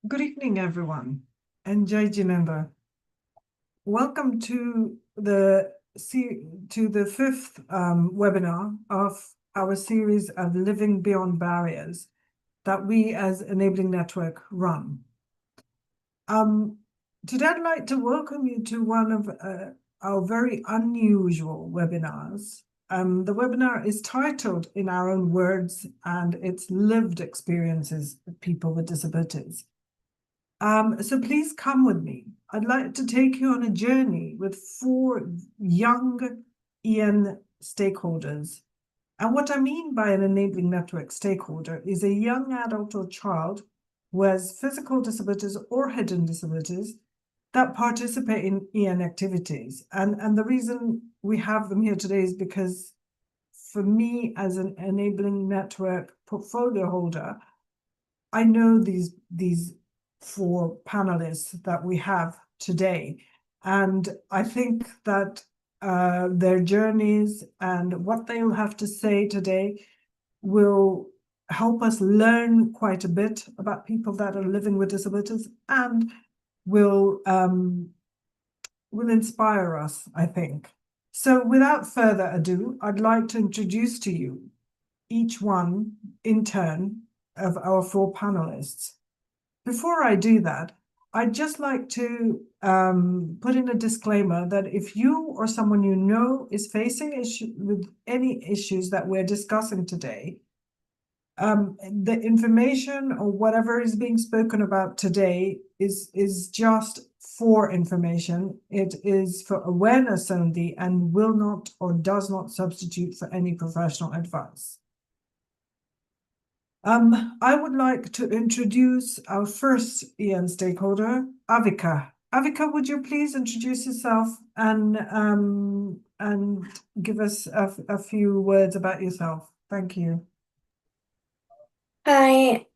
Good evening, everyone, and Jai Jinanda. Welcome to the fifth webinar of our series of Living Beyond Barriers that we as Enabling Network run. Today, I'd like to welcome you to one of our very unusual webinars. The webinar is titled in our own words, and it's lived experiences of people with disabilities. So please come with me. I'd like to take you on a journey with 4 young EN stakeholders. And what I mean by an enabling network stakeholder is a young adult or child who has physical disabilities or hidden disabilities that participate in EN activities. And the reason we have them here today is because for me as an enabling network portfolio holder, I know these 4 panelists that we have today. And I think that their journeys and what they'll have to say today will help us learn quite a bit about people that are living with disabilities and will inspire us, I think. So without further ado, I'd like to introduce to you each one in turn of our 4 panelists. Before I do that, I'd just like to put in a disclaimer that if you or someone you know is facing with any issues that we're discussing today, the information or whatever is being spoken about today is just for information. It is for awareness only and will not or does not substitute for any professional advice. I would like to introduce our first EN stakeholder, Avika. Avika, would you please introduce yourself and give us a few words about yourself? Thank you. Hi,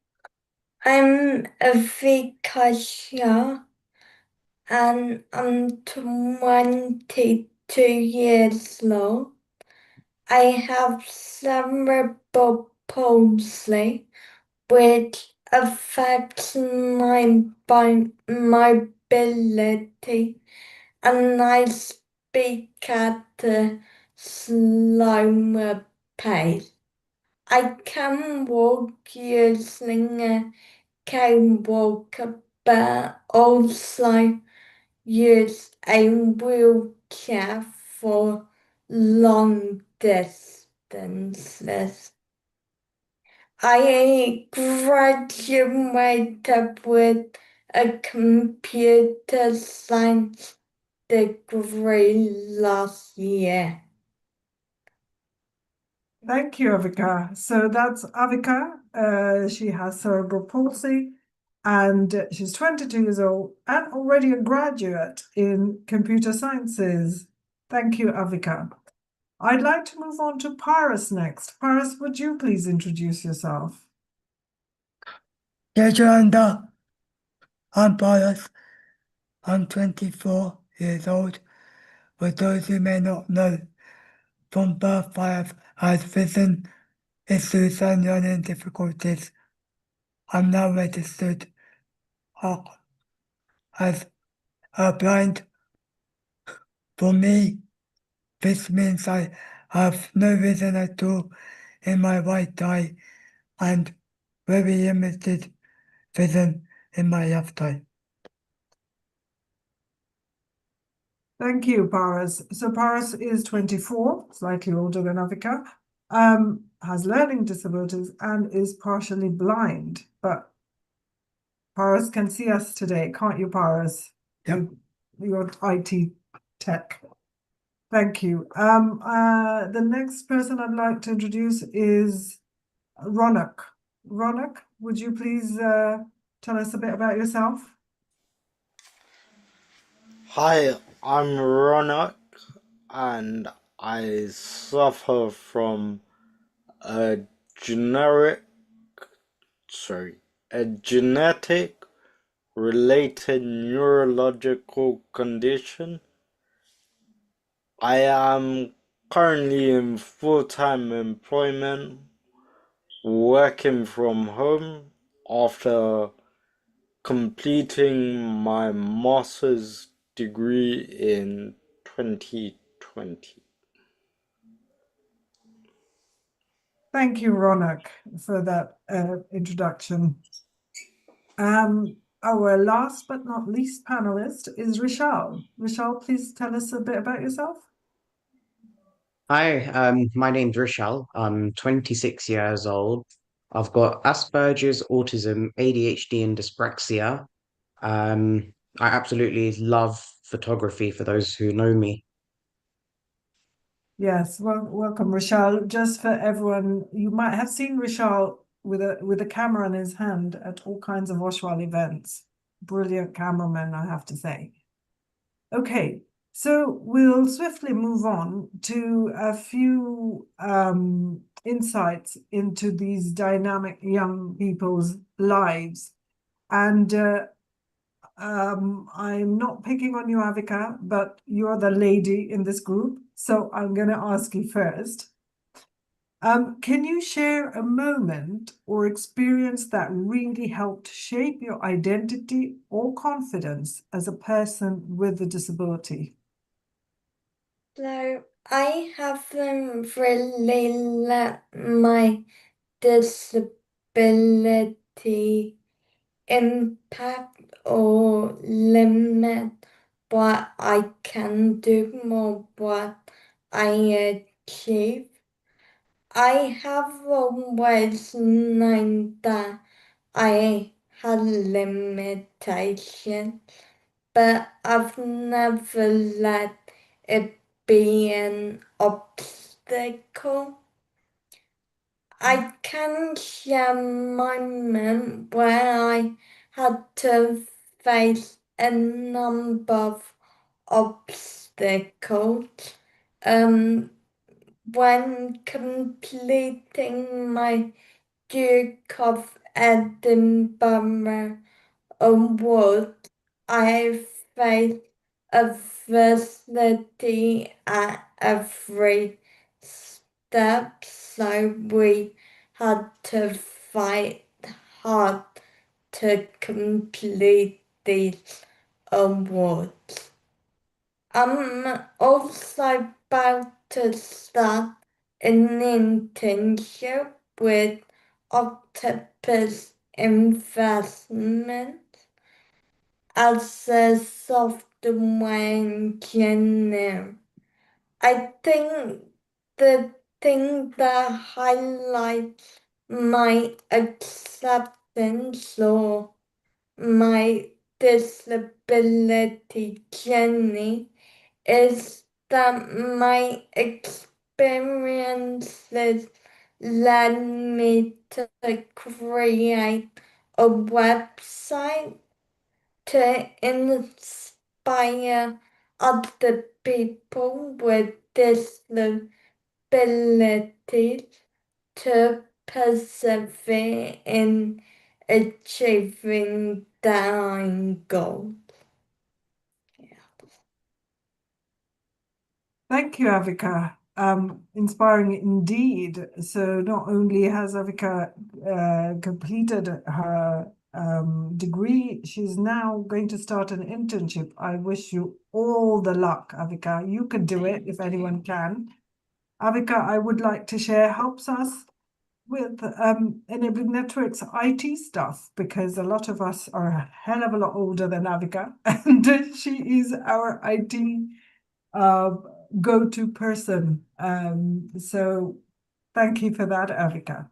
I'm Avika and I'm 22 years old. I have cerebral palsy, which affects my mobility, and I speak at a slower pace. I can walk using a cane walker, but also use a wheelchair for long distances. I graduated with a computer science degree last year. Thank you, Avika. So that's Avika. She has cerebral palsy and she's 22 years old and already a graduate in computer sciences. Thank you, Avika. I'd like to move on to Paris next. Paris, would you please introduce yourself? Yes, Yolanda. I'm Paris. I'm 24 years old. For those who may not know, from birth I have had vision issues and learning difficulties. I'm now registered as a blind For me, this means I have no vision at all in my right eye and very limited vision in my left eye. Thank you, Paras. So Paras is 24, slightly older than Avika, has learning disabilities and is partially blind. But Paras can see us today, can't you, Paras? Yep. Your IT tech. Thank you. The next person I'd like to introduce is Ronak. Ronak, would you please tell us a bit about yourself? Hi, I'm Ronak and I suffer from a generic, a genetic related neurological condition. I am currently in full-time employment, working from home after completing my master's degree in 2020. Thank you, Ronak, for that introduction. Our last but not least panelist is Rishal. Rishal, please tell us a bit about yourself. Hi, my name's Rishal. I'm 26 years old. I've got Asperger's, autism, ADHD, and dyspraxia. I absolutely love photography for those who know me. Yes, well, welcome, Rishal. Just for everyone, you might have seen Rishal with a camera in his hand at all kinds of Oshwal events. Brilliant cameraman, I have to say. Okay, so we'll swiftly move on to a few insights into these dynamic young people's lives. And I'm not picking on you, Avika, but you're the lady in this group. So I'm going to ask you first. Can you share a moment or experience that really helped shape your identity or confidence as a person with a disability? So I haven't really let my disability impact or limit what I can do or what I achieve. I have always known that I had limitations, but I've never let it be an obstacle. I can share my moment where I had to face a number of obstacles. When completing my Duke of Edinburgh award, I faced adversity at every step, so we had to fight hard to complete these awards. I'm also about to start an internship with Octopus Investment as a software engineer. I think the thing that highlights my acceptance or my disability journey is that my experiences led me to create a website to inspire other people with disabilities to persevere in achieving their goals. Thank you, Avika. Inspiring indeed. So not only has Avika completed her degree. She's now going to start an internship. I wish you all the luck, Avika. You can do it if anyone can. Avika, I would like to share, helps us with enabling networks IT stuff, because a lot of us are a hell of a lot older than Avika, and she is our IT go-to person. So thank you for that, Avika.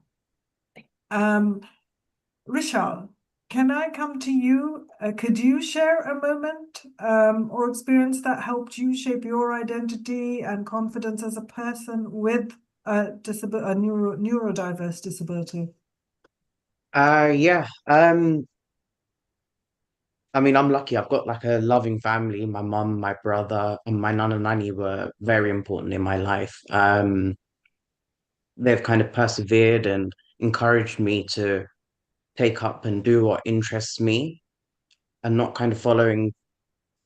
Rishal, can I come to you? Could you share a moment or experience that helped you shape your identity and confidence as a person with a neurodiverse disability? Yeah. I mean, I'm lucky. I've got like a loving family. My mum, my brother, and my nana and nanny were very important in my life. They've kind of persevered and encouraged me to take up and do what interests me and not kind of following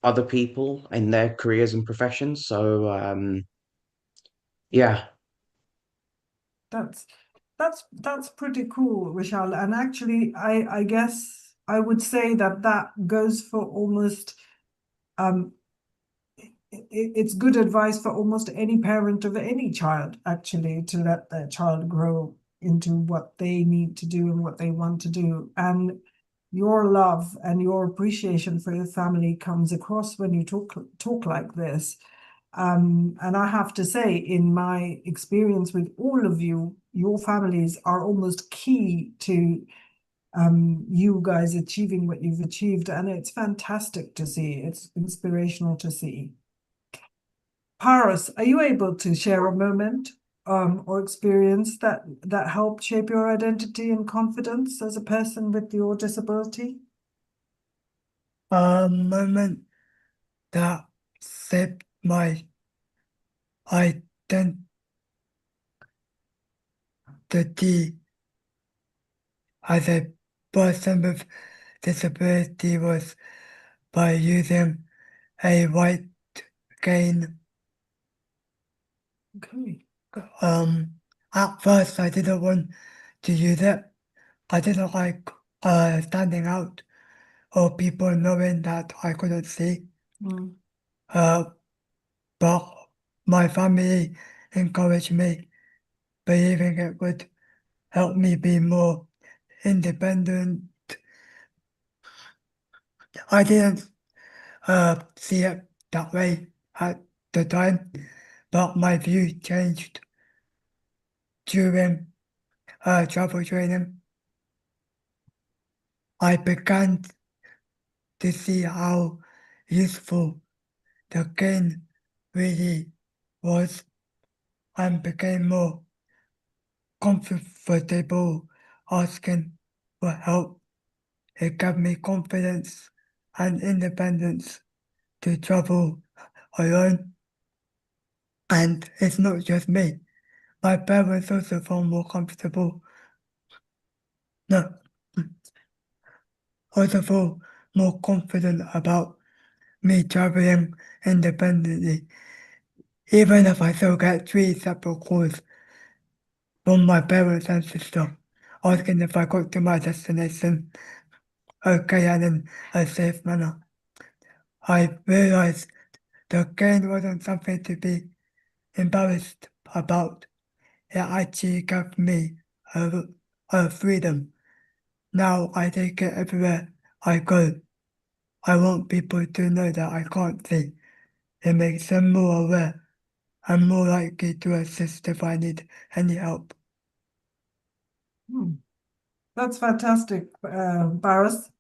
other people in their careers and professions. So, yeah. That's pretty cool, Vishal. And actually, I guess I would say that that goes for almost it's good advice for almost any parent of any child, actually, to let their child grow into what they need to do and what they want to do. And your love and your appreciation for your family comes across when you talk like this. And I have to say, in my experience with all of you, your families are almost key to you guys achieving what you've achieved. And it's fantastic to see. It's inspirational to see. Paris, are you able to share a moment or experience that helped shape your identity and confidence as a person with your disability? A moment that shaped my identity as a person with disability was by using a white cane. Okay. At first I didn't want to use it. I didn't like standing out or people knowing that I couldn't see. Mm. Uh, but my family encouraged me, believing it would help me be more independent. I didn't see it that way at the time, but my view changed during travel training. I began to see how useful the cane really was and became more comfortable asking for help. It gave me confidence and independence to travel alone. And it's not just me. My parents also felt more comfortable. No, also feel more confident about me traveling independently, even if I still get 3 separate calls from my parents and sister asking if I got to my destination okay and in a safe manner. I realized the gain wasn't something to be embarrassed about. It actually gave me a freedom. Now I take it everywhere I go. I want people to know that I can't see. It makes them more aware and more likely to assist if I need any help. Hmm. That's fantastic, Barris.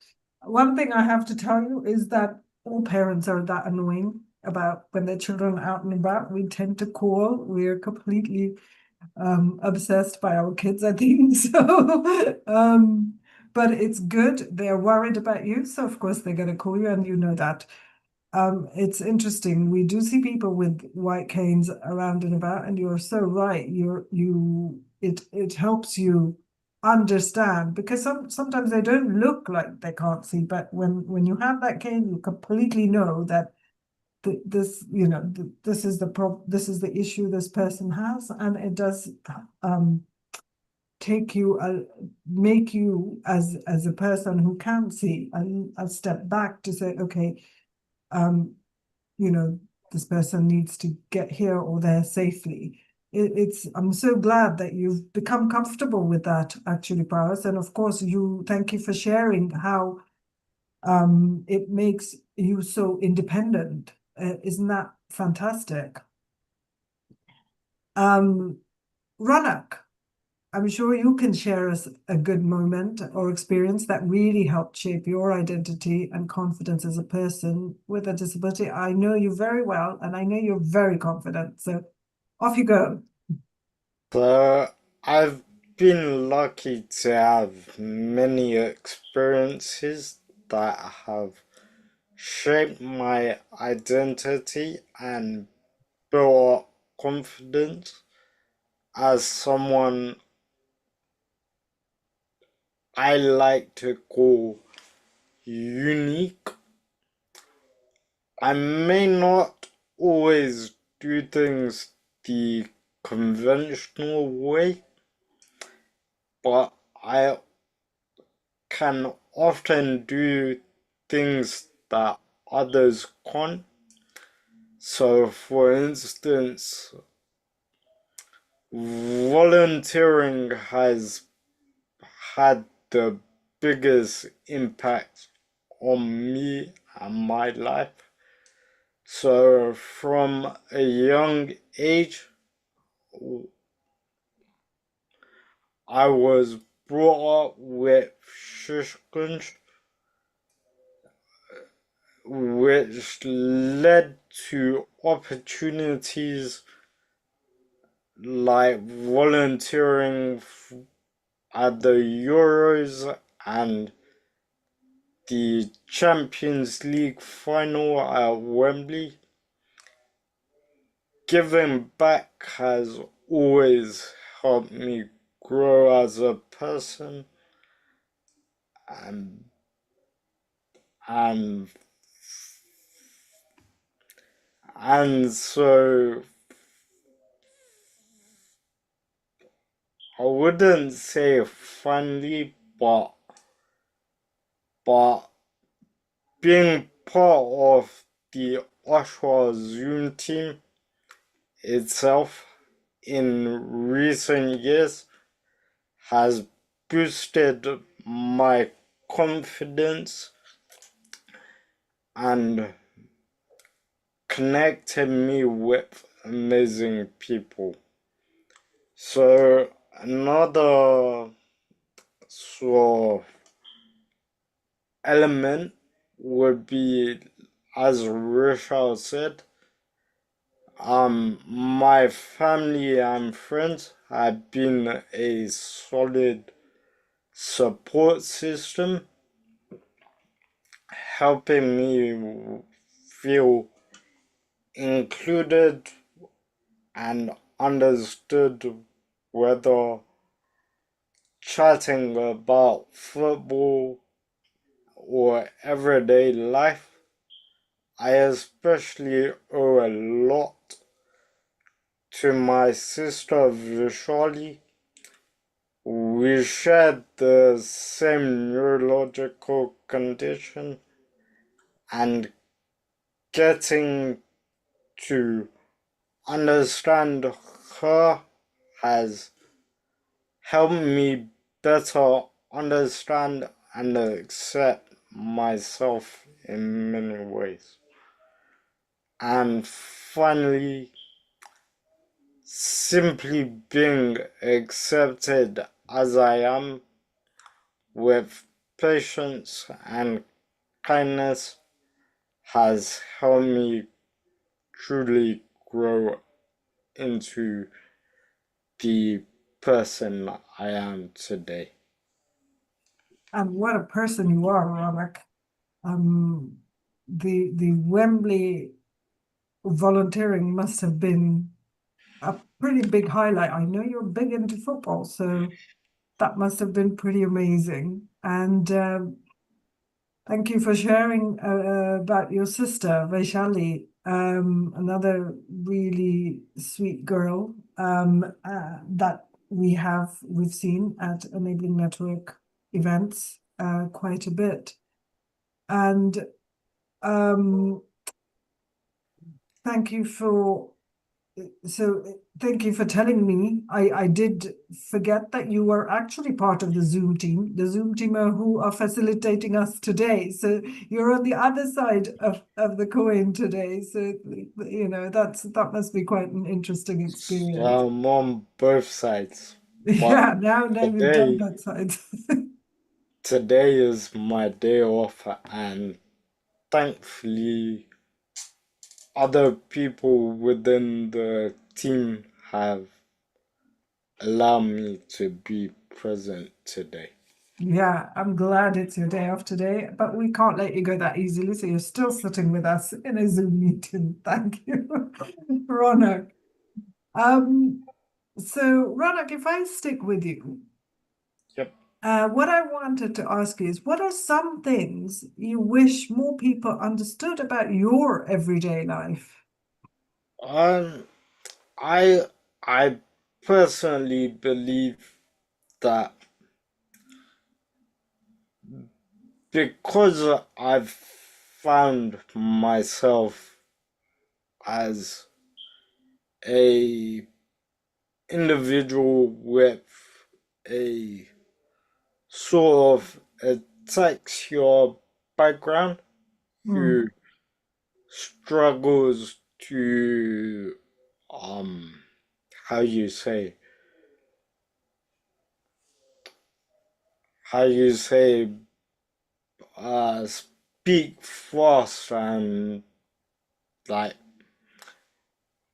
One thing I have to tell you is that all parents are that annoying about when their children are out and about. We tend to call. We're completely obsessed by our kids, I think. So, but it's good. They're worried about you, so of course they're going to call you, and you know that. It's interesting. We do see people with white canes around and about, and you're so right. It helps you understand, because sometimes they don't look like they can't see, but when you have that cane, you completely know that this, this is the issue this person has, and it does take you, make you as a person who can't see, a step back to say, okay, you know, this person needs to get here or there safely. I'm so glad that you've become comfortable with that, actually, Paris. And of course, thank you for sharing how it makes you so independent. Isn't that fantastic? Ranak, I'm sure you can share us a good moment or experience that really helped shape your identity and confidence as a person with a disability. I know you very well, and I know you're very confident. So off you go. So I've been lucky to have many experiences that have shaped my identity and built up confidence as someone I like to call unique. I may not always do things the conventional way, but I can often do things that others can't. So, for instance, volunteering has had the biggest impact on me and my life. So, from a young age, I was brought up with shishkunj, which led to opportunities like volunteering at the Euros and the Champions League final at Wembley. Giving back has always helped me grow as a person and and so I wouldn't say finally, but being part of the Oshwal Zoom team itself in recent years has boosted my confidence and connected me with amazing people. So another sort of element would be, as Rishal said, my family and friends have been a solid support system, helping me feel included and understood, whether chatting about football or everyday life. I especially owe a lot to my sister Vishali. We shared the same neurological condition, and getting to understand her has helped me better understand and accept myself in many ways. And finally, simply being accepted as I am with patience and kindness has helped me truly grow into the person I am today. And what a person you are, Ranak. The Wembley volunteering must have been a pretty big highlight. I know you're big into football, so that must have been pretty amazing. And thank you for sharing about your sister, Vaishali, another really sweet girl that we've seen at Enabling Network events quite a bit. And thank you for thank you for telling me. I did forget that you were actually part of the Zoom team who are facilitating us today. So you're on the other side of the coin today. So you know that must be quite an interesting experience. I'm on both sides. Yeah, now we've done today, that side. today is my day off, and thankfully, other people within the team have allowed me to be present today. Yeah, I'm glad it's your day off today, but we can't let you go that easily. So you're still sitting with us in a Zoom meeting. Thank you, Ronak. So Ronak, if I stick with you, Yep. what I wanted to ask you is, what are some things you wish more people understood about your everyday life? I personally believe that because I've found myself as a individual with a sort of a texture background who struggles to how you say how you say speak fast and like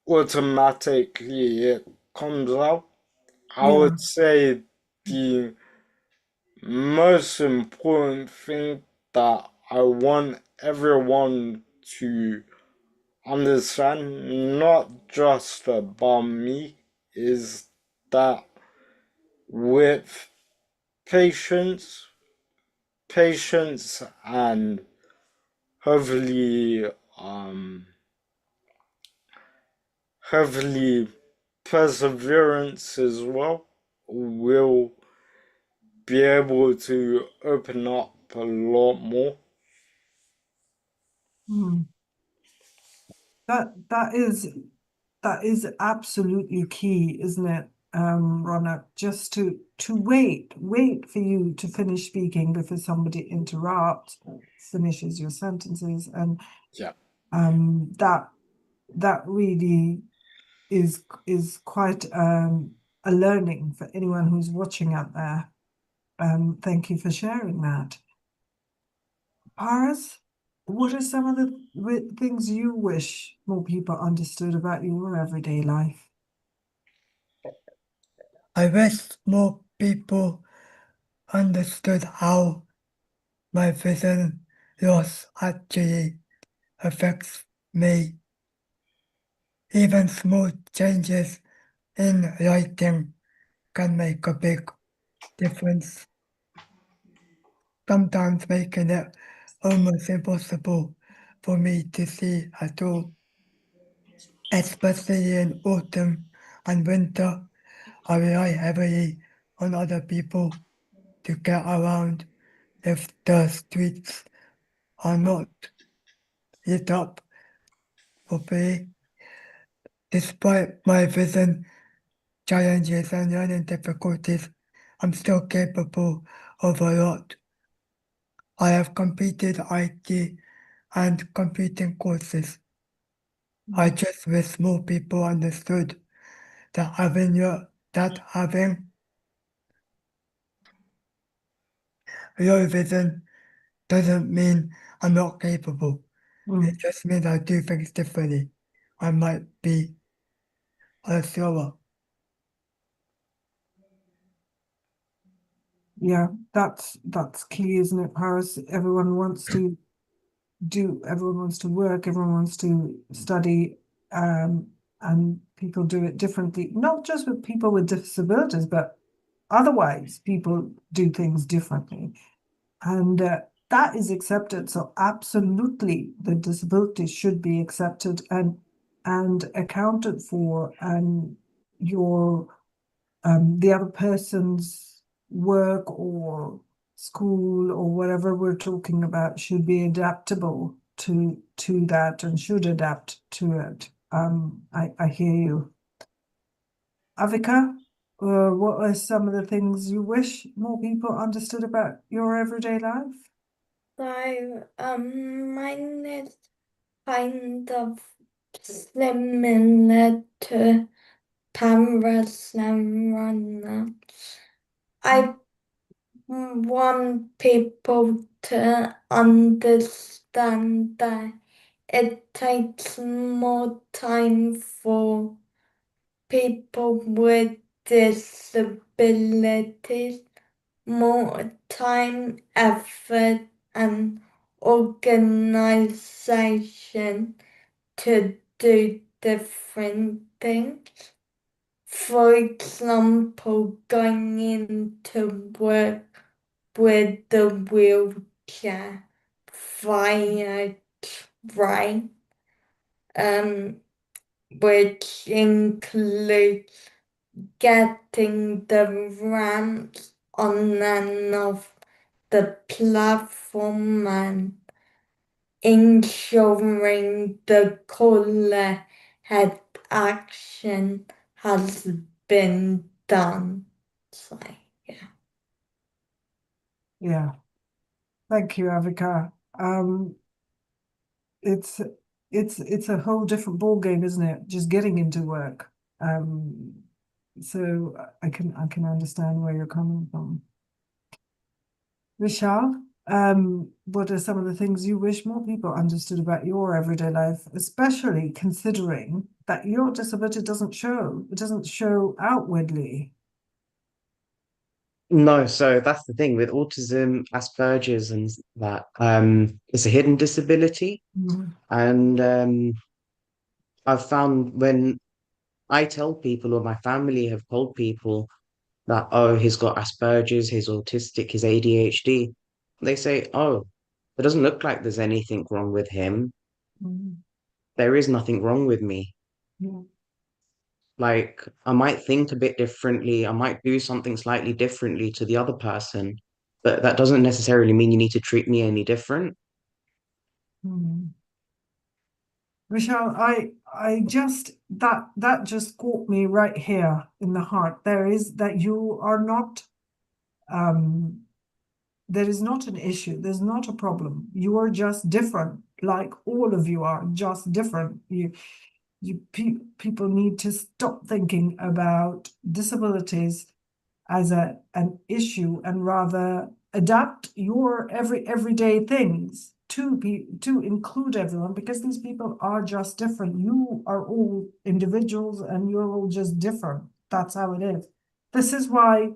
automatically it comes out. I Yeah. would say the most important thing that I want everyone to understand, not just about me, is that with patience, and hopefully, hopefully perseverance as well, will be able to open up a lot more. That is absolutely key, isn't it, Ronak? Just to wait for you to finish speaking before somebody interrupts, finishes your sentences, and Yeah. that really is quite a learning for anyone who's watching out there. Thank you for sharing that. Paris, what are some of the things you wish more people understood about your everyday life? I wish more people understood how my vision loss actually affects me. Even small changes in writing can make a big difference, sometimes making it almost impossible for me to see at all. Especially in autumn and winter, I rely heavily on other people to get around if the streets are not lit up properly. Despite my vision challenges and learning difficulties, I'm still capable of a lot. I have completed IT and computing courses. I just wish more people understood that having low vision doesn't mean I'm not capable. It just means I do things differently. I might be slower. Yeah, that's key, isn't it, Paris? Everyone wants to work, everyone wants to study, and people do it differently, not just with people with disabilities, but otherwise people do things differently. And that is accepted. So absolutely the disability should be accepted and accounted for, and your the other person's work or school or whatever we're talking about should be adaptable to that and should adapt to it. I hear you. Avika, what are some of the things you wish more people understood about your everyday life? So, mine is kind of similar to Paris and Runner. I want people to understand that it takes more time for people with disabilities, more time, effort, and organization to do different things. For example, going into work with the wheelchair via train, which includes getting the ramps on and off the platform and ensuring the caller head action has been done. So, yeah. Yeah. Thank you, Avika. It's a whole different ball game, isn't it? Just getting into work. So I can understand where you're coming from. Vishal, what are some of the things you wish more people understood about your everyday life, especially considering that your disability doesn't show outwardly? No, so that's the thing with autism, Asperger's, and that it's a hidden disability. Mm. And I've found when I tell people or my family have told people that, oh, he's got Asperger's, he's autistic, he's ADHD, they say, oh, it doesn't look like there's anything wrong with him. Mm. There is nothing wrong with me. Yeah. Like, I might think a bit differently, I might do something slightly differently to the other person, but that doesn't necessarily mean you need to treat me any different. Mm. Vishal, I just that just caught me right here in the heart. There is that you are not there is not an issue, there's not a problem. You are just different, like all of you are just different. People need to stop thinking about disabilities as an issue and rather adapt your everyday things to include everyone, because these people are just different. You are all individuals and you're all just different. That's how it is. This is why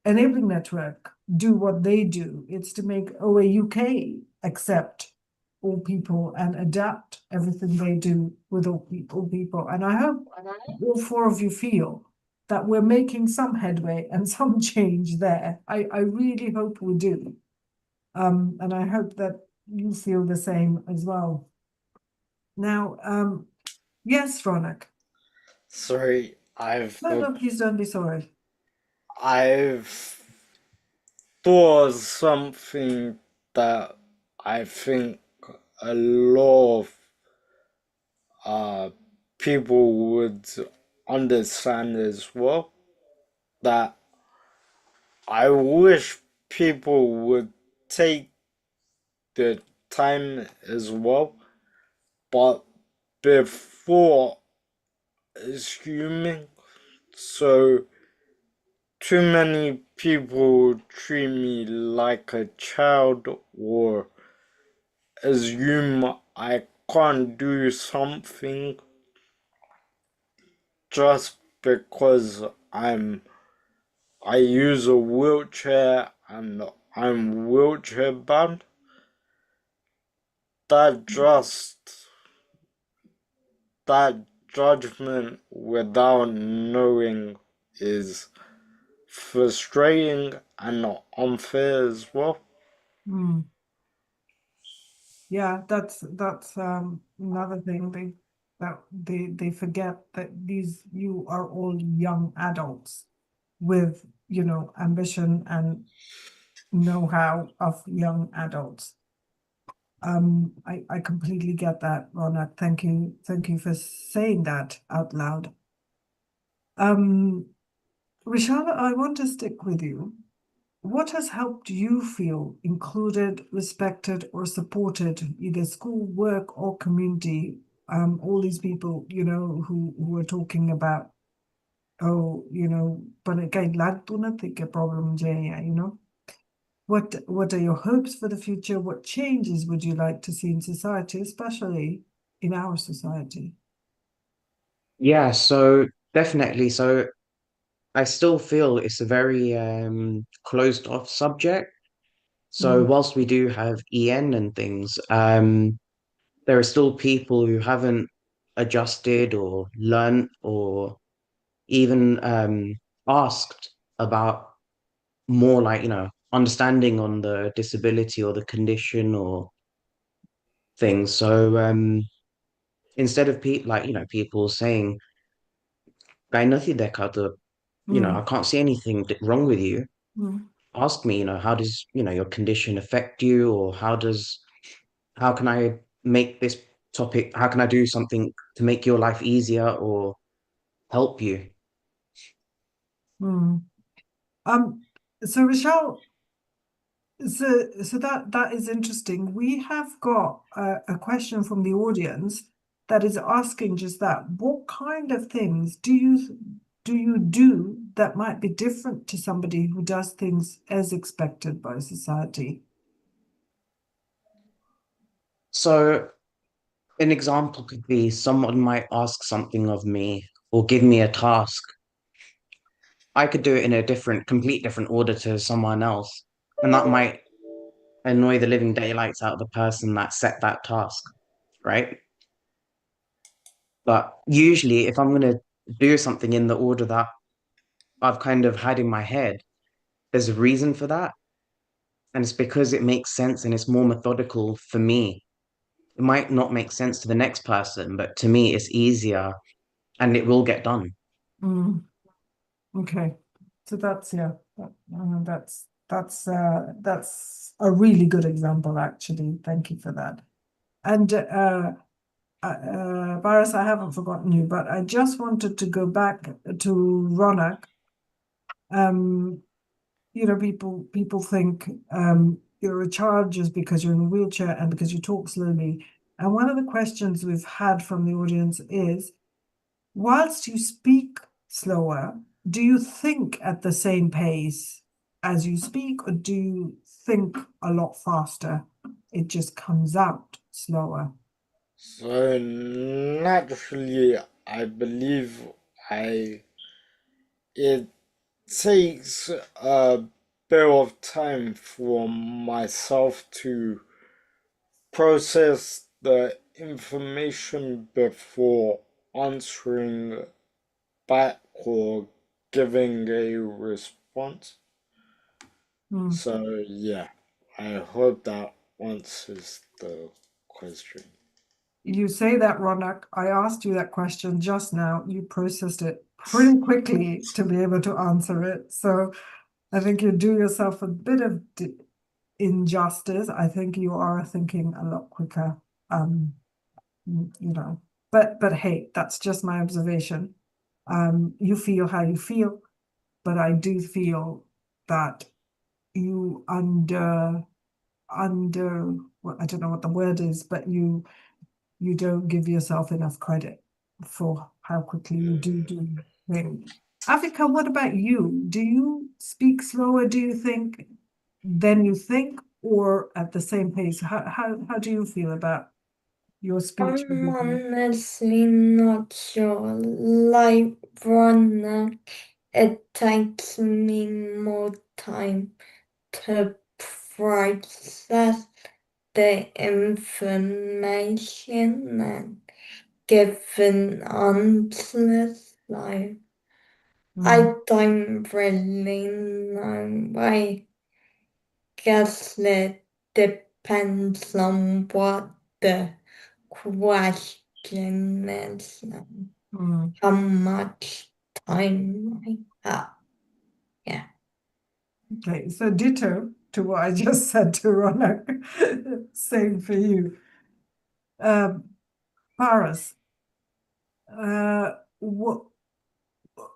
Enabling Network do what they do. It's to make OA UK accept all people and adapt everything they do with all people. And I hope all four of you feel that we're making some headway and some change there. I really hope we do. And I hope that you feel the same as well. Now, yes, Ronak. Sorry, No, please don't be sorry. I've thought of something that I think a lot of people would understand as well. That I wish people would take the time as well, but before assuming. So too many people treat me like a child or assume I can't do something just because I use a wheelchair and I'm wheelchair bound. That judgment without knowing is frustrating and unfair as well. Mm. Yeah, that's another thing they forget that you are all young adults. with, ambition and know-how of young adults. I completely get that, Rona. Thank you for saying that out loud. Rishala, I want to stick with you. What has helped you feel included, respected, or supported, either school, work, or community? All these people, who are talking about, oh, but again, problem, What are your hopes for the future? What changes would you like to see in society, especially in our society? Yeah, so definitely. So I still feel it's a very closed off subject. So Mm, whilst we do have EN and things, there are still people who haven't adjusted or learned or even asked about more like, understanding on the disability or the condition or things. So instead of people saying, "Kaya nothing there, I mm, can't see anything wrong with you." mm, Ask me, how does, your condition affect you, or how can I make this topic, how can I do something to make your life easier or help you? mm. So Rochelle, so that is interesting. We have got a question from the audience that is asking just that. What kind of things do you do that might be different to somebody who does things as expected by society? So an example could be someone might ask something of me or give me a task. I could do it in a complete different order to someone else, and that might annoy the living daylights out of the person that set that task, right? But usually, if I'm going to do something in the order that I've kind of had in my head, there's a reason for that. And it's because it makes sense and it's more methodical for me. It might not make sense to the next person, but to me, it's easier and it will get done. Mm, okay, so that's a really good example, actually. Thank you for that. And Baris, I haven't forgotten you, but I just wanted to go back to Ronak. Um, people think you're a child just because you're in a wheelchair and because you talk slowly. And one of the questions we've had from the audience is, whilst you speak slower, do you think at the same pace as you speak, or do you think a lot faster? It just comes out slower. So naturally, I believe I it takes a bit of time for myself to process the information before answering back or giving a response. Hmm. So yeah, I hope that answers the question. You say that, Ronak. I asked you that question just now. You processed it pretty quickly to be able to answer it. So I think you do yourself a bit of injustice. I think you are thinking a lot quicker. Um, you know, but hey, that's just my observation. You feel how you feel, but I do feel that you under well, I don't know what the word is, but you don't give yourself enough credit for how quickly you do things. Africa, what about you? Do you speak slower, do you think, than you think, or at the same pace? How do you feel about your speech? I'm honestly not sure. Like Ronna, it takes me more time to process the information and give an answers. Like, Mm, I don't really know. I guess it depends on what the question is and mm, how much time I have. Yeah. Okay, so ditto to what I just said to Ronak. Same for you. Paris,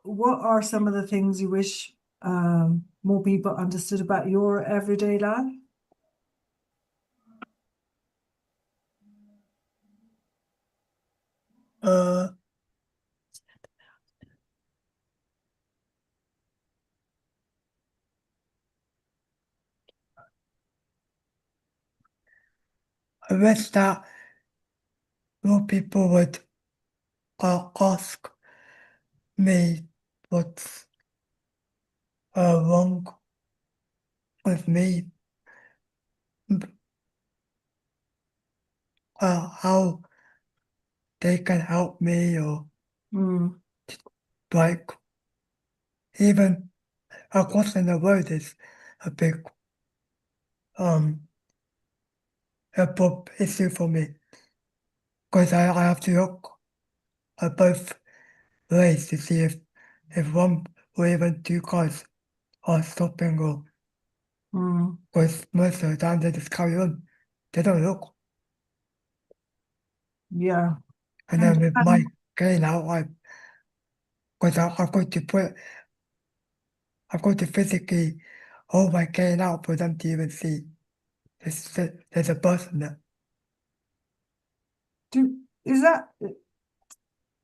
what are some of the things you wish more people understood about your everyday life? Uh, I wish that more people would ask me what's wrong with me, how they can help me, or Mm, like even crossing the road is a big um issue for me because I have to look at both ways to see if one or even two cars are stopping, or mm. because most of the time they just carry on. They don't look. Yeah. And And then with my gain out, because I've got to physically hold my gain out for them to even see there's a person there. is that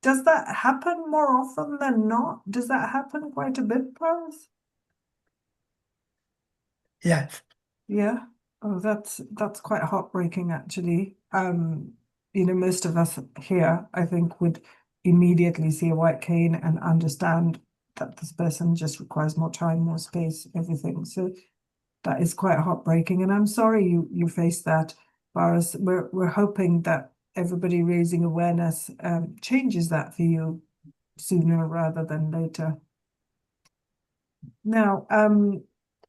does that happen more often than not? Does that happen quite a bit, Paris? Yes, Yeah. Oh, that's quite heartbreaking actually. Most of us here, I think, would immediately see a white cane and understand that this person just requires more time, more space, everything. So that is quite heartbreaking. And I'm sorry you faced that, Boris. We're hoping that everybody raising awareness changes that for you sooner rather than later. Now,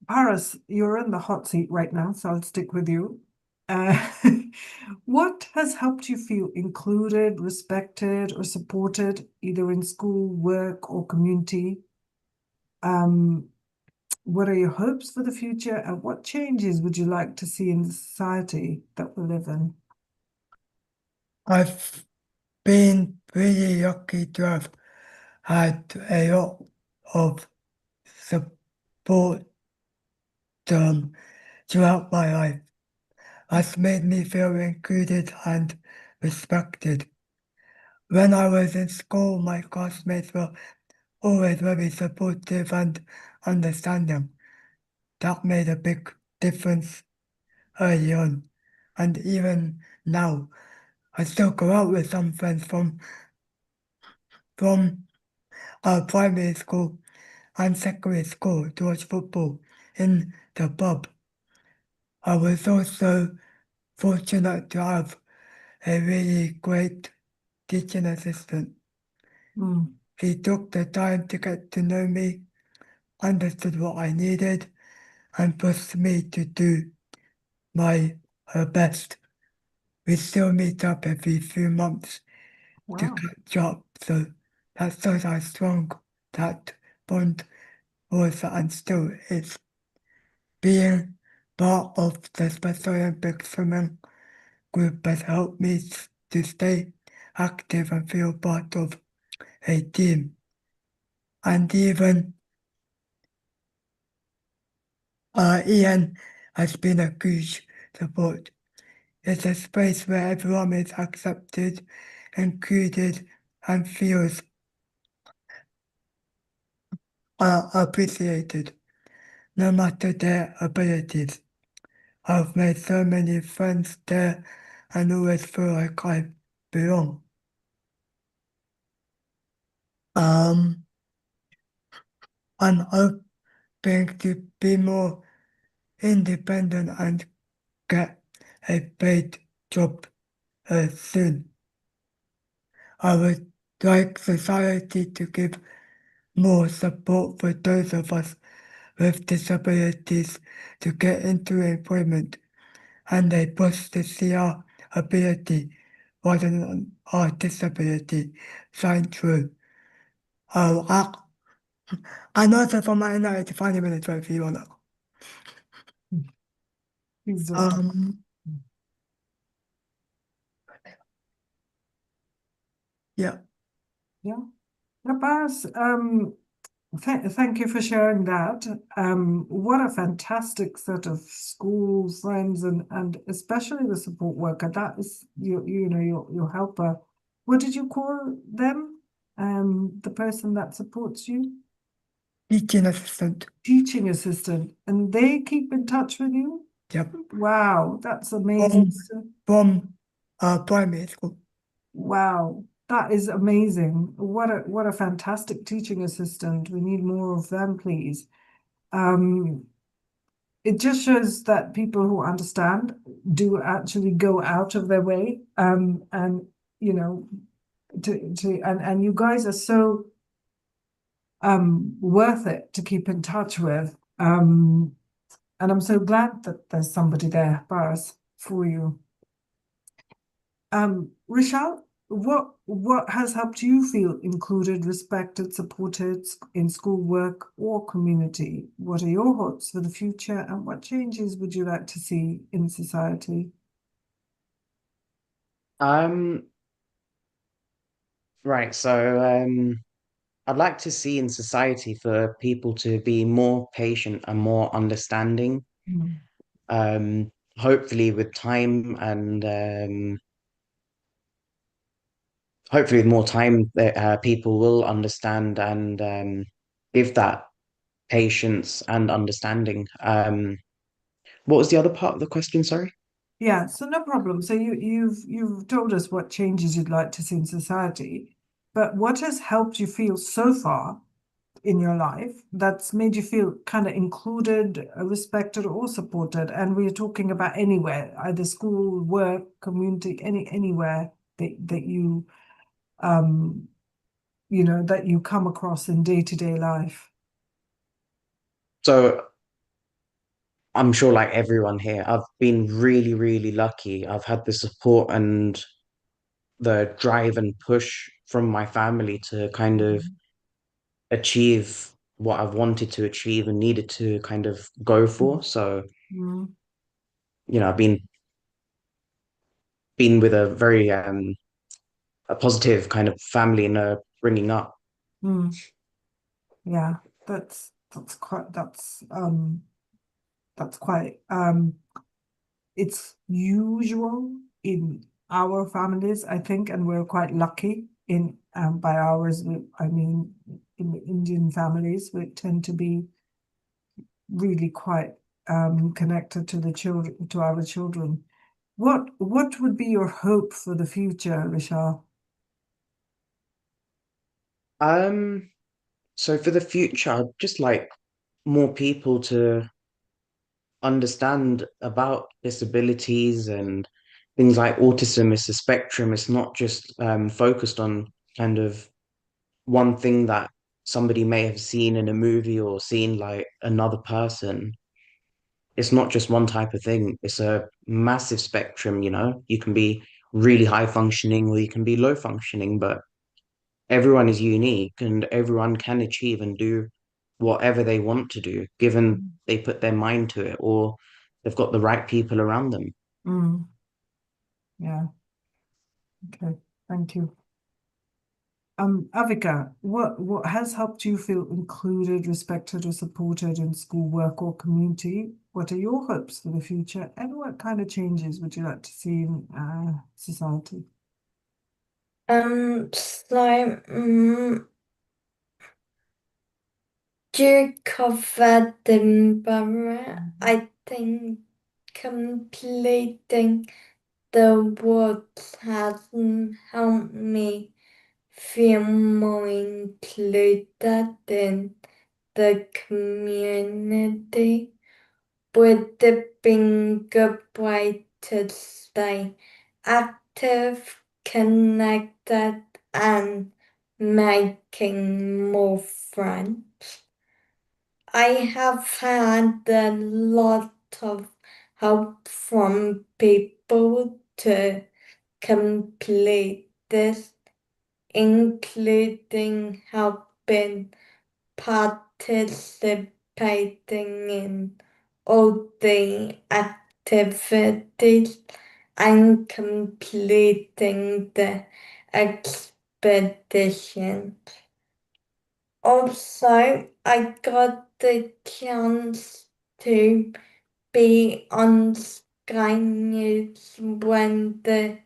Paris, you're in the hot seat right now, so I'll stick with you. Uh, what has helped you feel included, respected, or supported, either in school, work, or community? What are your hopes for the future, and what changes would you like to see in the society that we live in? I've been really lucky to have had a lot of support throughout my life. Has made me feel included and respected. When I was in school, my classmates were always very supportive and understanding. That made a big difference early on. And even now, I still go out with some friends from primary school and secondary school to watch football in the pub. I was also fortunate to have a really great teaching assistant. Mm, He took the time to get to know me, understood what I needed, and pushed me to do my best. We still meet up every few months to wow. catch up, so that shows how strong that bond was and still is. Being part of the Special Olympics swimming group has helped me to stay active and feel part of a team. And even Ian has been a huge support. It's a space where everyone is accepted, included, and feels appreciated, no matter their abilities. I've made so many friends there and always feel like I belong. Um, I'm hoping to be more independent and get a paid job soon. I would like society to give more support for those of us with disabilities to get into employment, and they push to see our ability rather than our disability shine through. I'll act And also for my night, find a minute if you wanna. Please do. Yeah. Yeah. Abbas, thank you for sharing that. What a fantastic set of school friends and especially the support worker. That is your helper. What did you call them? The person that supports you? Teaching assistant. Teaching assistant. And they keep in touch with you? Yep. Wow, that's amazing. From primary school. Wow, that is amazing. What a fantastic teaching assistant. We need more of them, please. It just shows that people who understand do actually go out of their way. And you know, and you guys are so worth it to keep in touch with. And I'm so glad that there's somebody there, Baris, for you. Rishal, what has helped you feel included, respected, supported in schoolwork or community? What are your hopes for the future, and what changes would you like to see in society? Right, so I'd like to see in society for people to be more patient and more understanding. Mm. Hopefully with time and hopefully with more time that people will understand and give that patience and understanding. What was the other part of the question? Sorry. Yeah, so no problem. So you've told us what changes you'd like to see in society, but what has helped you feel so far in your life that's made you feel kind of included, respected, or supported? And we're talking about anywhere, either school, work, community, anywhere that you that you come across in day-to-day life. So I'm sure like everyone here, I've been really, really lucky. I've had the support and the drive and push from my family to kind of achieve what I've wanted to achieve and needed to kind of go for. So, Mm, I've been with a very a positive kind of family and bringing up. mm, yeah, that's quite it's usual in our families, I think, and we're quite lucky in by ours. I mean, in the Indian families, we tend to be really quite connected to the children, to our children. What would be your hope for the future, Rishal? Um, so for the future, I'd just like more people to understand about disabilities and things like autism is a spectrum. It's not just focused on kind of one thing that somebody may have seen in a movie or seen like another person. It's not just one type of thing. It's a massive spectrum, you know. You can be really high functioning or you can be low functioning, but everyone is unique and everyone can achieve and do whatever they want to do, given they put their mind to it or they've got the right people around them. Mm, yeah, okay, thank you. Avika, what has helped you feel included, respected, or supported in school, work, or community? What are your hopes for the future, and what kind of changes would you like to see in society? So, you covered Edinburgh. I think completing the works has helped me feel more included in the community. Would it be good way to stay active, connected, and making more friends? I have had a lot of help from people to complete this, including helping participating in all the activities and completing the expedition. Also, I got the chance to be on Sky News when the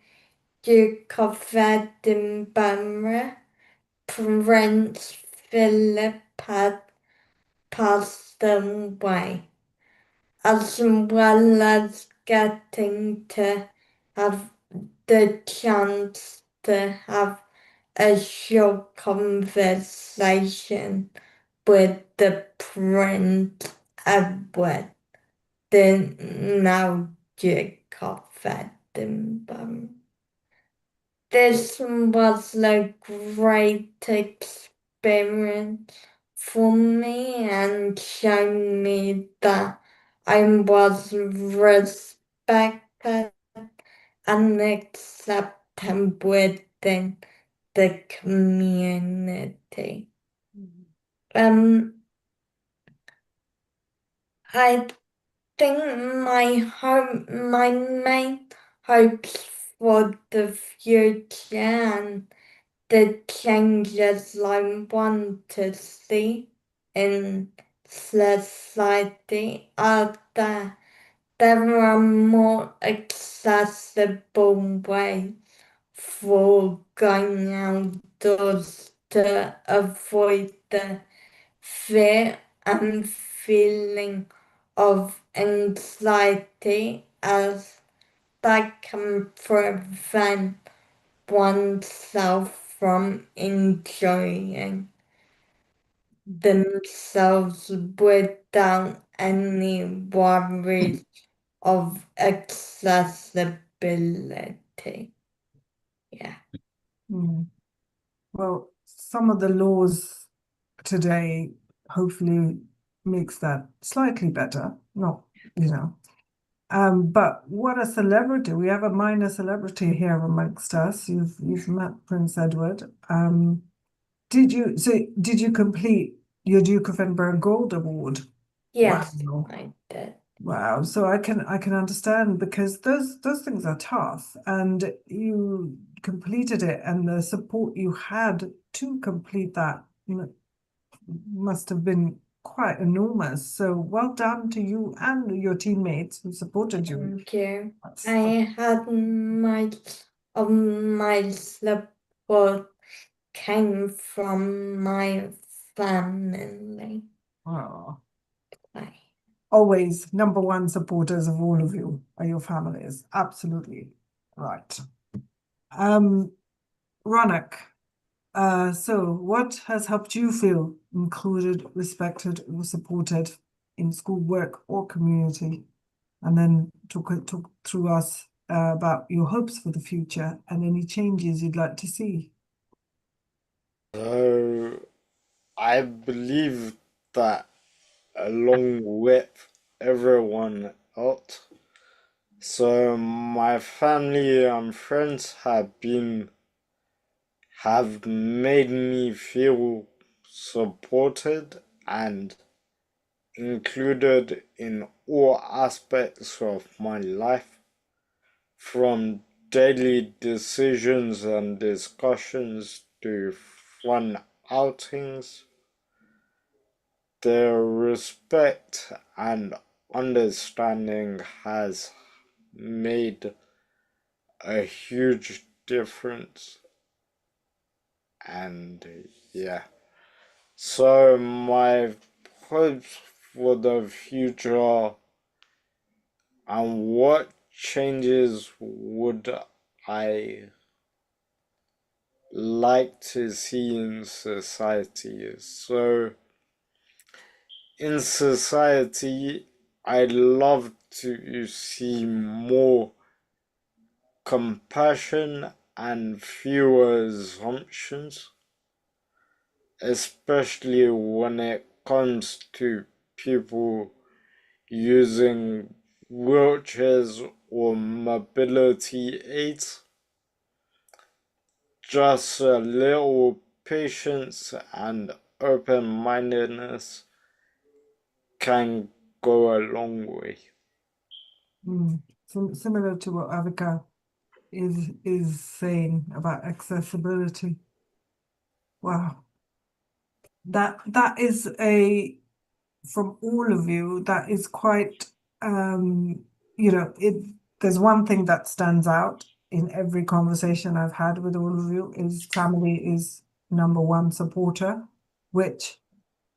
Duke of Edinburgh, Prince Philip, had passed away, as well as getting to have the chance to have a short conversation with the Prince Edward, the now Duke of Edinburgh. This was a great experience for me and showed me that I was respected and accepted within the community. I think my main hopes for the future and the changes I want to see in society are that there are more accessible ways for going outdoors to avoid the fear and feeling of anxiety, as that can prevent oneself from enjoying themselves without any worries of accessibility. Yeah. Well, some of the laws today hopefully makes that slightly better. Not, but what a celebrity. We have a minor celebrity here amongst us. You've met Prince Edward. Did you complete your Duke of Edinburgh Gold Award? Yes, Wow. I did. Wow. So I can understand, because those things are tough, and you completed it, and the support you had to complete that, must have been quite enormous. So well done to you and your teammates who supported you. Thank you. That's- I had much of my support came from my family. Wow. Bye. Always number one supporters of all of you are your families. Absolutely right. Ronak, so what has helped you feel included, respected, or supported in school, work, or community? And then talk through us about your hopes for the future and any changes you'd like to see. So I believe that along with everyone else, so my family and friends have made me feel supported and included in all aspects of my life, from daily decisions and discussions to fun outings. Their respect and understanding has made a huge difference. And yeah, so my hopes for the future and what changes would I like to see in society. So in society, I'd love to see more compassion and fewer assumptions, especially when it comes to people using wheelchairs or mobility aids. Just a little patience and open-mindedness can go a long way. Similar to what Avika is saying about accessibility. Wow. That is from all of you, that is quite, there's one thing that stands out in every conversation I've had with all of you is family is number one supporter, which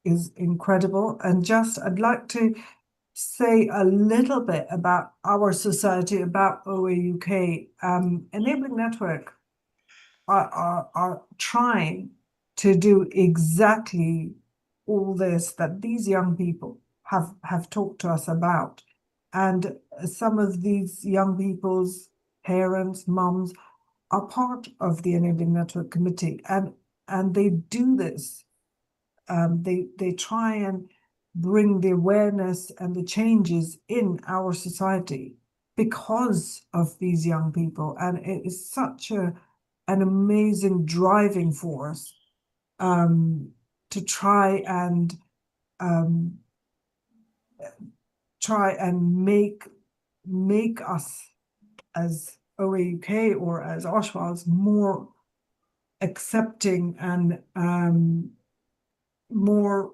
is incredible. And just, I'd like to say a little bit about our society, about OA UK. Enabling Network are trying to do exactly all this that these young people have talked to us about. And some of these young people's parents, mums, are part of the Enabling Network Committee, and they do this. They try and bring the awareness and the changes in our society because of these young people, and it is such an amazing driving force to try and make us as OAUK or as Oshwals more accepting and more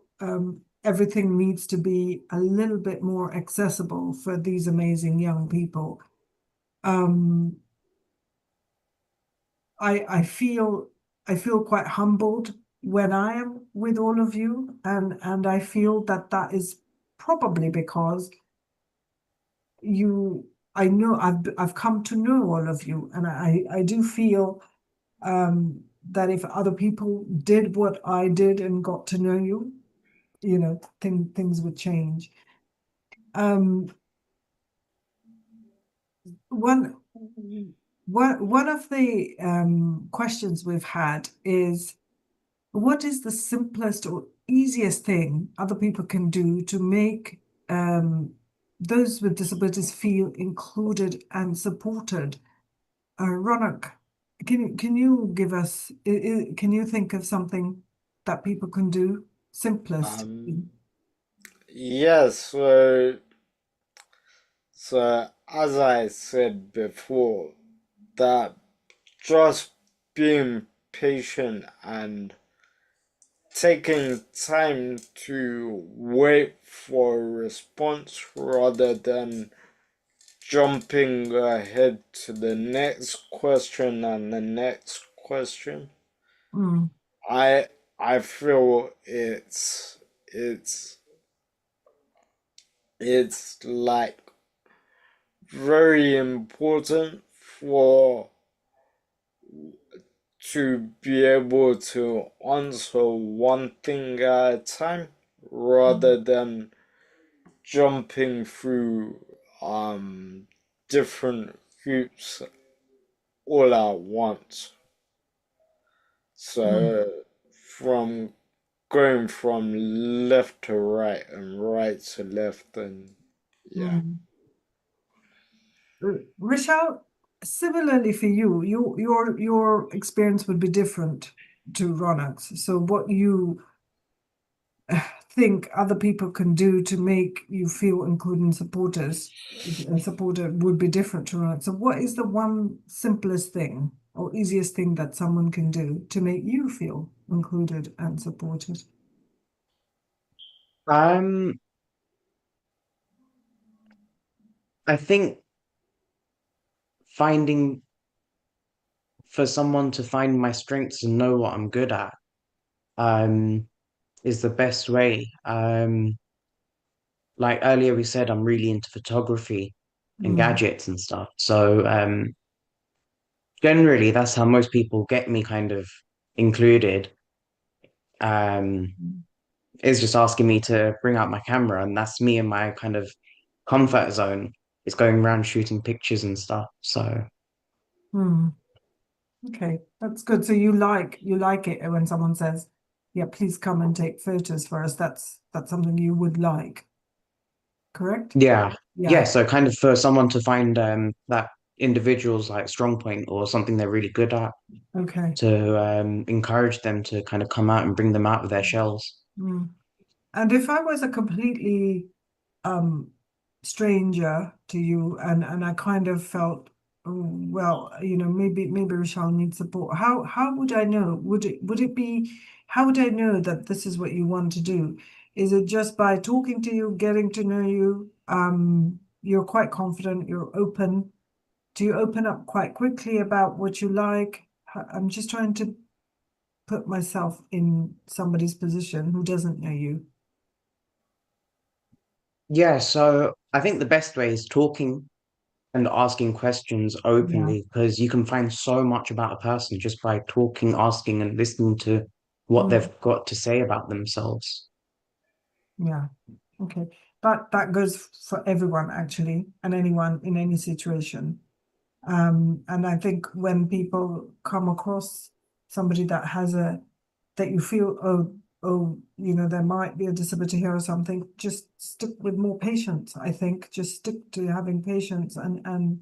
everything needs to be a little bit more accessible for these amazing young people. I feel quite humbled when I am with all of you, and I feel that is probably because I know I've come to know all of you, and I do feel that if other people did what I did and got to know you, things would change. One of the questions we've had is, what is the simplest or easiest thing other people can do to make those with disabilities feel included and supported? Ronak, can you give us, can you think of something that people can do simplest? Yes, so as I said before, that just being patient and taking time to wait for a response rather than jumping ahead to the next question and the next question. I feel it's like very important to be able to answer one thing at a time rather than jumping through different hoops all at once. So from going from left to right and right to left, and yeah. Rishal, similarly for you, your experience would be different to Ronak's. So what you think other people can do to make you feel included and supported would be different to Ronak. So what is the one simplest thing or easiest thing that someone can do to make you feel included and supported? I think for someone to find my strengths and know what I'm good at, is the best way. Like earlier we said, I'm really into photography and gadgets and stuff. So generally that's how most people get me kind of included. Is just asking me to bring out my camera, and that's me in my kind of comfort zone. It's going around shooting pictures and stuff. So Okay, that's good. So you like it when someone says, "Yeah, please come and take photos for us." That's something you would like, correct? yeah. Yeah. So kind of for someone to find that individuals like strong point or something they're really good at Okay. to encourage them to kind of come out and bring them out of their shells. Mm. And if I was a completely um stranger to you and I kind of felt, oh, well, maybe Rochelle needs support. How would I know? Would it be, how would I know that this is what you want to do? Is it just by talking to you, getting to know you? You're quite confident, you're open. Do you open up quite quickly about what you like? I'm just trying to put myself in somebody's position who doesn't know you. Yeah, so I think the best way is talking and asking questions Yeah. openly because you can find so much about a person just by talking, asking, and listening to what Mm, they've got to say about themselves. yeah. Okay. That goes for everyone actually, and anyone in any situation. And I think when people come across somebody that you feel, there might be a disability here or something, just stick with more patience. I think just stick to having patience and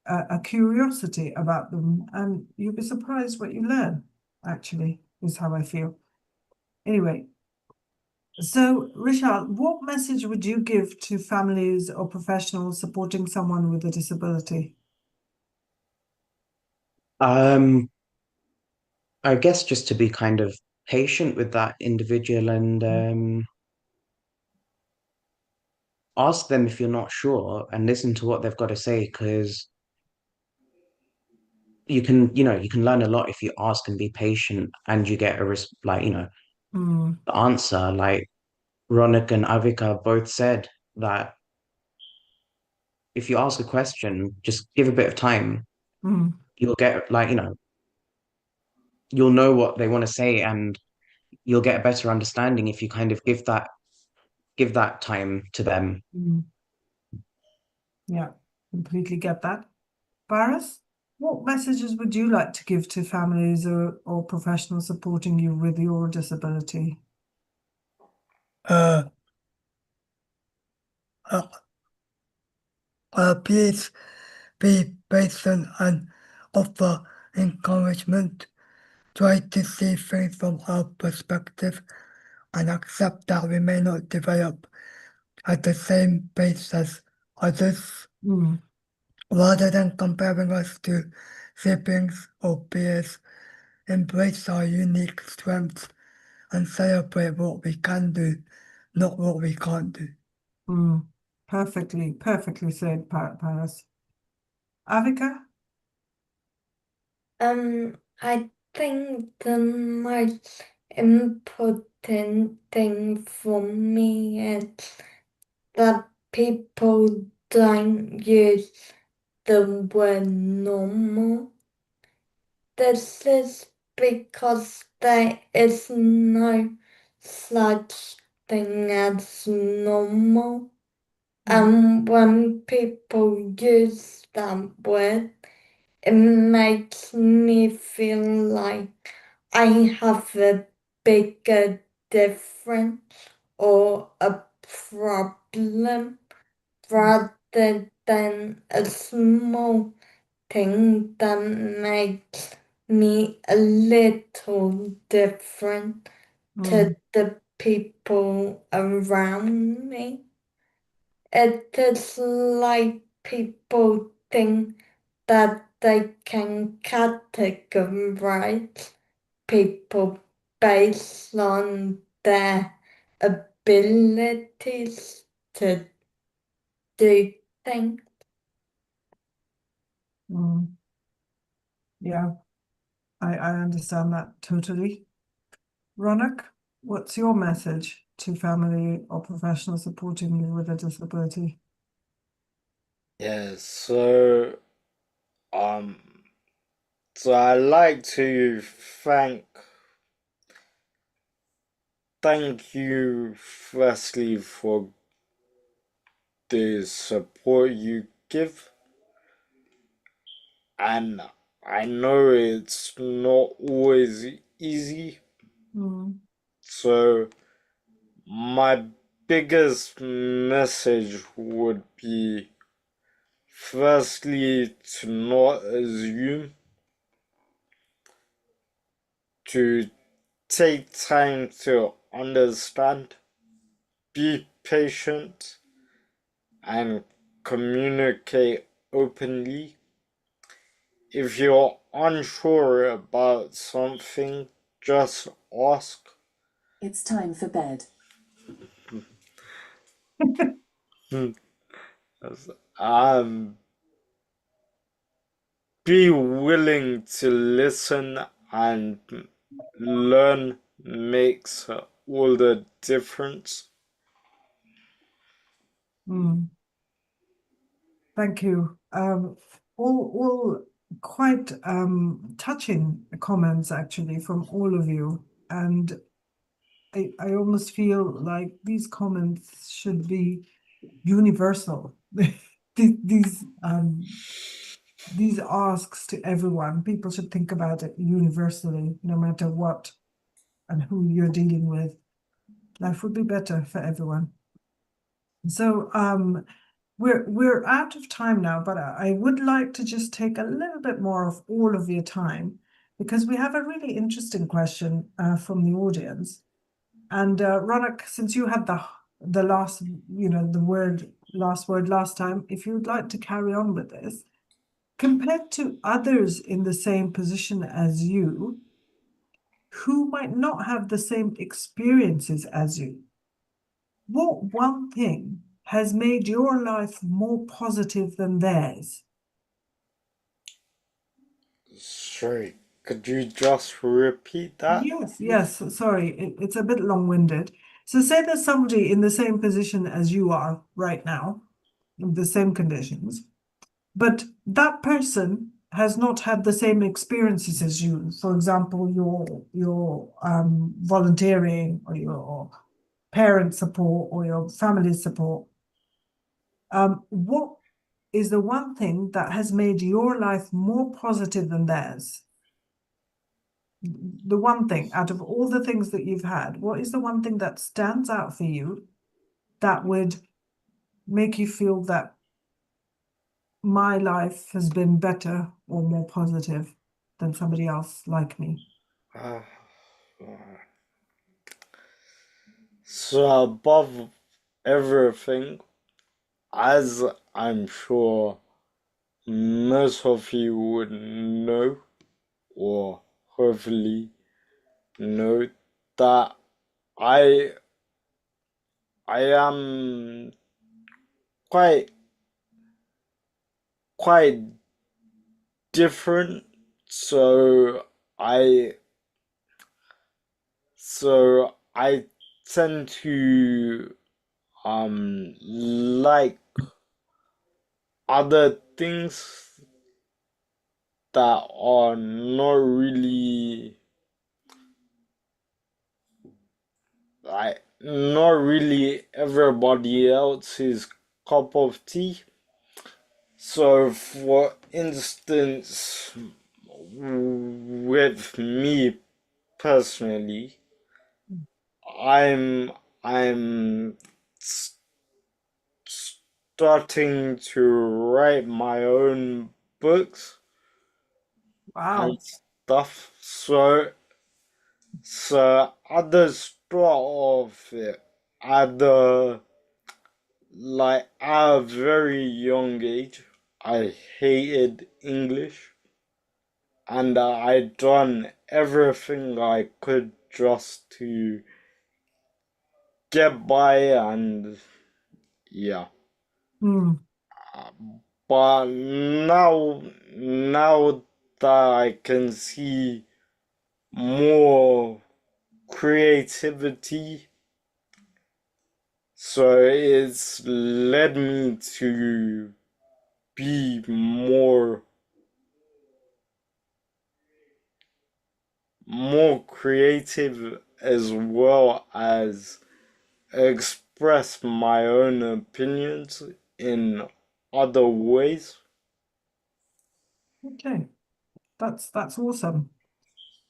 a curiosity about them, and you'll be surprised what you learn, actually, is how I feel. Anyway, so Richard, what message would you give to families or professionals supporting someone with a disability? Um, I guess just to be kind of patient with that individual and ask them if you're not sure and listen to what they've got to say because you can learn a lot if you ask and be patient and you get Mm, the answer. Like Ronak and Avika both said that if you ask a question, just give a bit of time, mm, you'll get you'll know what they want to say and you'll get a better understanding if you kind of give that time to them. mm. Yeah, completely get that. Baris, what messages would you like to give to families or professionals supporting you with your disability? Uh, uh, please be patient and offer encouragement. Try to see things from our perspective and accept that we may not develop at the same pace as others. Mm, Rather than comparing us to siblings or peers, embrace our unique strengths and celebrate what we can do, not what we can't do. mm. Perfectly said, Paris. Avika? I think the most important thing for me is that people don't use the word normal. This is because there is no such thing as normal. And when people use that word, it makes me feel like I have a bigger difference or a problem rather than a small thing that makes me a little different to Mm, the people around me. It is like people think that they can categorize people based on their abilities to do things. mm. Yeah, I understand that totally. Ronak, what's your message to family or professionals supporting you with a disability? Yeah, um so I like to thank you firstly for the support you give, and I know it's not always easy. Mm, So my biggest message would be firstly, to not assume, to take time to understand, be patient, and communicate openly. If you're unsure about something, just ask. It's time for bed. Be willing to listen and learn makes all the difference. Thank you. All quite touching comments actually from all of you, and I almost feel like these comments should be universal. These asks to everyone, people should think about it universally, no matter what and who you're dealing with. Life would be better for everyone. So we're out of time now, but I would like to just take a little bit more of all of your time, because we have a really interesting question from the audience. And Ronak, since you had the last, last word last time, if you would like to carry on with this, compared to others in the same position as you, who might not have the same experiences as you, what one thing has made your life more positive than theirs? Sorry, could you just repeat that? Yes, sorry, it's a bit long-winded. So say there's somebody in the same position as you are right now, in the same conditions, but that person has not had the same experiences as you. For example, your volunteering or your parent support or your family support. What is the one thing that has made your life more positive than theirs? The one thing out of all the things that you've had, what is the one thing that stands out for you that would make you feel that my life has been better or more positive than somebody else like me? So above everything, as I'm sure most of you would know, or hopefully know, that I am quite different. I so I tend to like other things that are not really everybody else's cup of tea. So for instance, with me personally, I'm starting to write my own books Wow. and stuff. So at the start of it, at the at a very young age, I hated English, and I done everything I could just to get by, and yeah. But now that I can see more creativity, so it's led me to be more creative, as well as express my own opinions in other ways. Okay, that's awesome.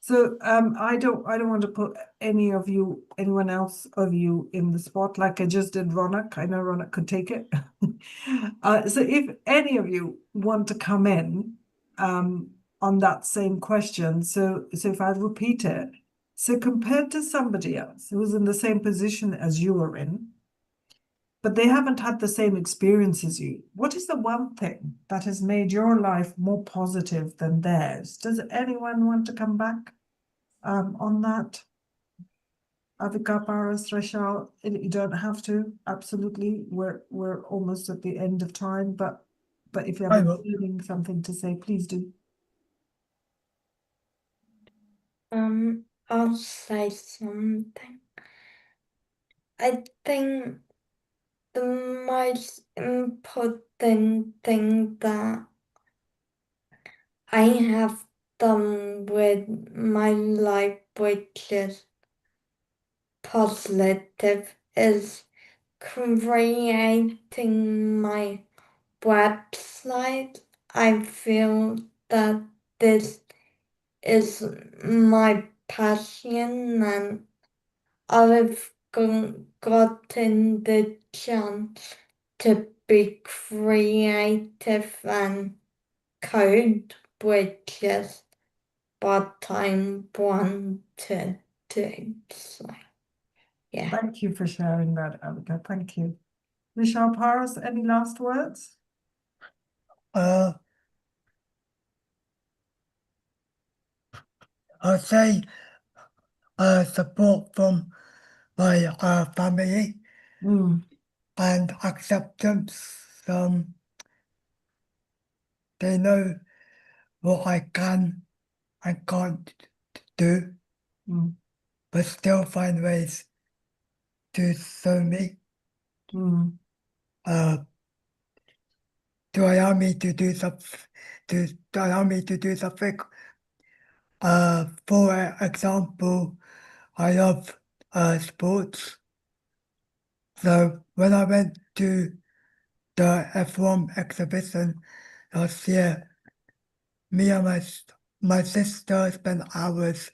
So I don't want to put anyone else of you in the spot like I just did Ronak. I know Ronak could take it. So if any of you want to come in on that same question, so if I repeat it, so compared to somebody else who's in the same position as you are in, but they haven't had the same experience as you, what is the one thing that has made your life more positive than theirs? Does anyone want to come back on that? Avika, Paras, Rachel, you don't have to, absolutely. We're almost at the end of time, but if you I have will. something to say, please do. I'll say something. I think the most important thing that I have done with my life, which is positive, is creating my website. I feel that this is my passion, and I've gotten the chance to be creative and code, which is what I want to do. So, yeah. Thank you for sharing that, Avika. Thank you. Michelle Paras, any last words? Uh, I'll say support from my family Mm, and acceptance. They know what I can and can't do, mm, but still find ways to show me, mm, uh, to allow me to do to allow me to do something. For example, I love sports. So when I went to the F1 exhibition last year, me and my sister spent hours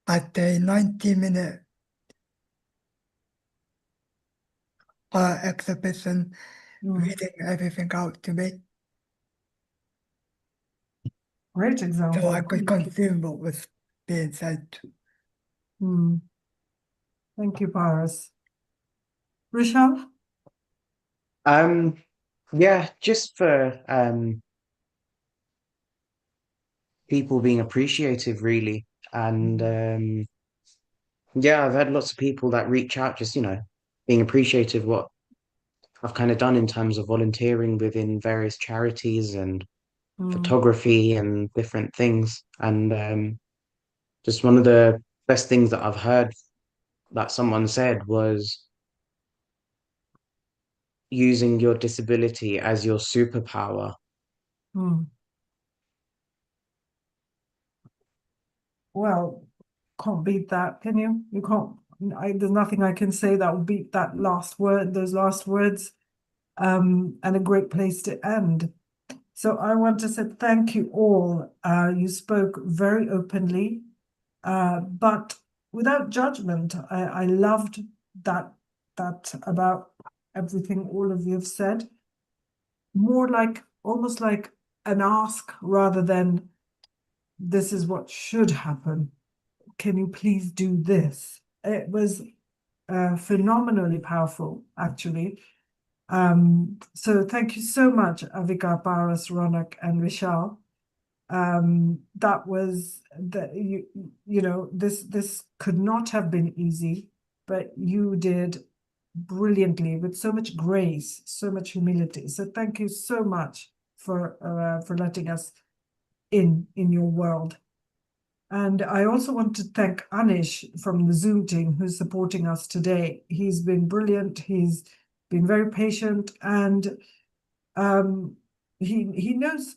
at a 90-minute exhibition mm. reading everything out to me Great so example. I could consume what was being said. Mm. Thank you, Paras. Rochelle? Yeah, just for people being appreciative, really. And yeah, I've had lots of people that reach out, just, being appreciative what I've kind of done in terms of volunteering within various charities and Mm, photography and different things. And just one of the best things that I've heard that someone said was using your disability as your superpower. mm. Well, can't beat that, can you? You can't. There's nothing I can say that will beat that last word, those last words, and a great place to end. So I want to say thank you all. You spoke very openly, but without judgment. I loved that about everything all of you have said. More like almost like an ask rather than this is what should happen. Can you please do this? It was phenomenally powerful, actually. So thank you so much, Avika, Paras, Ronak, and Vishal. That was this could not have been easy, but you did brilliantly with so much grace, so much humility. So thank you so much for letting us in your world. And I also want to thank Anish from the Zoom team who's supporting us today. He's been brilliant. He's been very patient, and he knows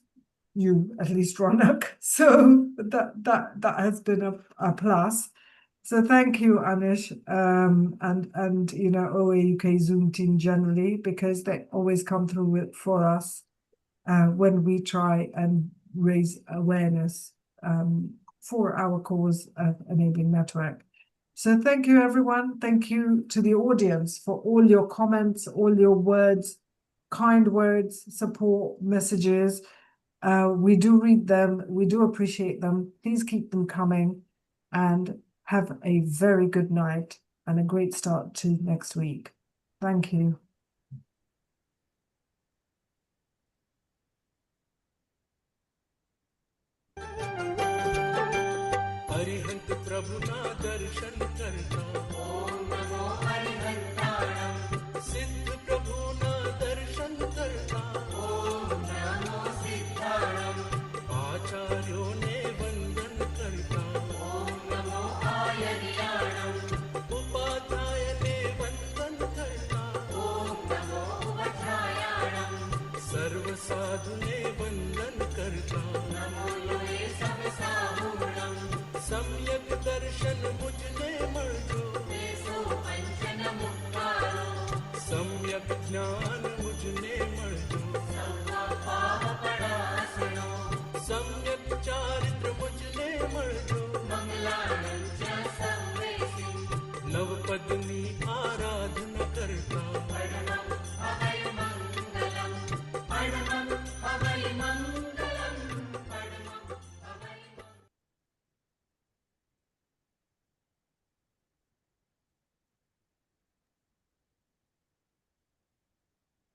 you, at least, Ronak. So that has been a plus. So thank you, Anish, and OA UK Zoom team generally, because they always come through it for us when we try and raise awareness for our cause of Enabling Network. So thank you, everyone. Thank you to the audience for all your comments, all your words, kind words, support, messages. We do read them. We do appreciate them. Please keep them coming and have a very good night and a great start to next week. Thank you. हरिहंत प्रभु ना दर्शन करता ओम नमो हरिहंताणम सिद्ध प्रभु ना दर्शन करता ओम नमो सिद्धाणम आचार्यों ने वंदन करता ओम नमो आयर्याणम उपाध्याय ने वंदन करता ओम नमो उपाध्यायाणम सर्व साधु ने वंदन करता नमो लोए सब साहुणम सम्यक दर्शन मुझने मर्जो सम्यक ज्ञान